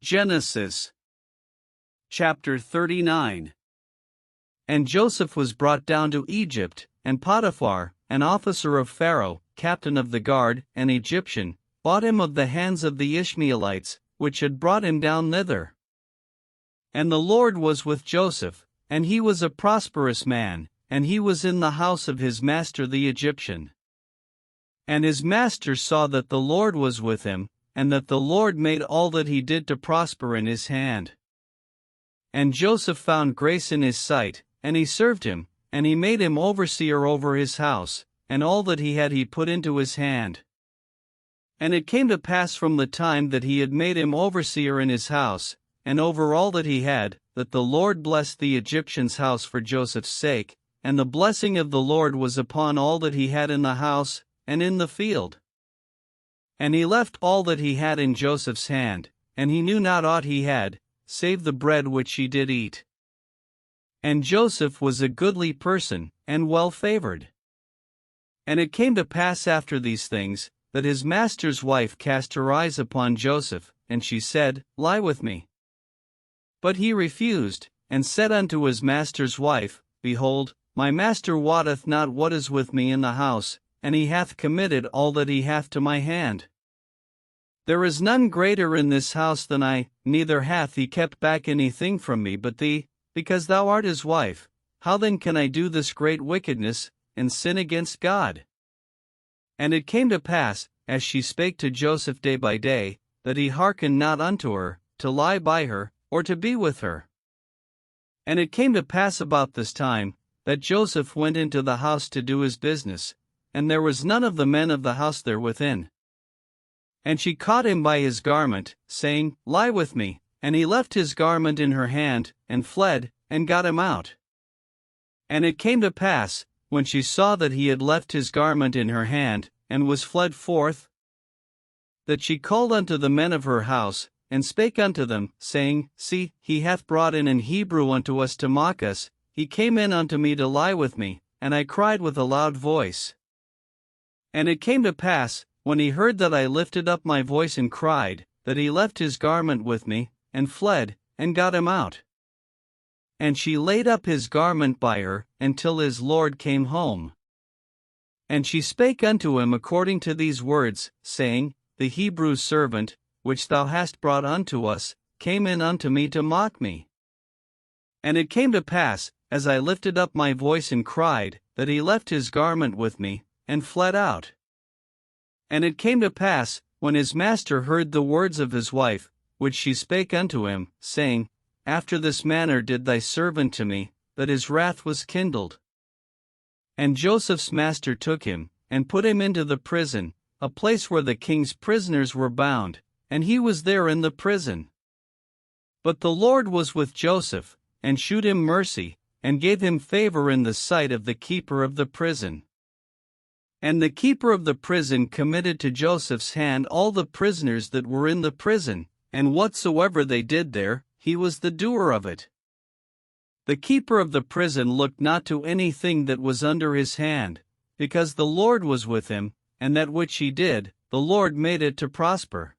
Genesis chapter 39. And Joseph was brought down to Egypt, and Potiphar, an officer of Pharaoh, captain of the guard, an Egyptian, bought him of the hands of the Ishmaelites, which had brought him down thither. And the Lord was with Joseph, and he was a prosperous man, and he was in the house of his master the Egyptian. And his master saw that the Lord was with him, and that the Lord made all that he did to prosper in his hand. And Joseph found grace in his sight, and he served him, and he made him overseer over his house, and all that he had he put into his hand. And it came to pass from the time that he had made him overseer in his house, and over all that he had, that the Lord blessed the Egyptian's house for Joseph's sake, and the blessing of the Lord was upon all that he had in the house, and in the field. And he left all that he had in Joseph's hand, and he knew not aught he had, save the bread which he did eat. And Joseph was a goodly person, and well favored. And it came to pass after these things, that his master's wife cast her eyes upon Joseph, and she said, Lie with me. But he refused, and said unto his master's wife, Behold, my master wotteth not what is with me in the house, and he hath committed all that he hath to my hand. There is none greater in this house than I, neither hath he kept back anything from me but thee, because thou art his wife. How then can I do this great wickedness, and sin against God? And it came to pass, as she spake to Joseph day by day, that he hearkened not unto her, to lie by her, or to be with her. And it came to pass about this time, that Joseph went into the house to do his business, and there was none of the men of the house there within. And she caught him by his garment, saying, Lie with me. And he left his garment in her hand, and fled, and got him out. And it came to pass, when she saw that he had left his garment in her hand, and was fled forth, that she called unto the men of her house, and spake unto them, saying, See, he hath brought in an Hebrew unto us to mock us. He came in unto me to lie with me, and I cried with a loud voice. And it came to pass, when he heard that I lifted up my voice and cried, that he left his garment with me, and fled, and got him out. And she laid up his garment by her, until his lord came home. And she spake unto him according to these words, saying, The Hebrew servant, which thou hast brought unto us, came in unto me to mock me. And it came to pass, as I lifted up my voice and cried, that he left his garment with me, and fled out. And it came to pass, when his master heard the words of his wife, which she spake unto him, saying, After this manner did thy servant to me, that his wrath was kindled. And Joseph's master took him, and put him into the prison, a place where the king's prisoners were bound, and he was there in the prison. But the Lord was with Joseph, and shewed him mercy, and gave him favor in the sight of the keeper of the prison. And the keeper of the prison committed to Joseph's hand all the prisoners that were in the prison, and whatsoever they did there, he was the doer of it. The keeper of the prison looked not to anything that was under his hand, because the Lord was with him, and that which he did, the Lord made it to prosper.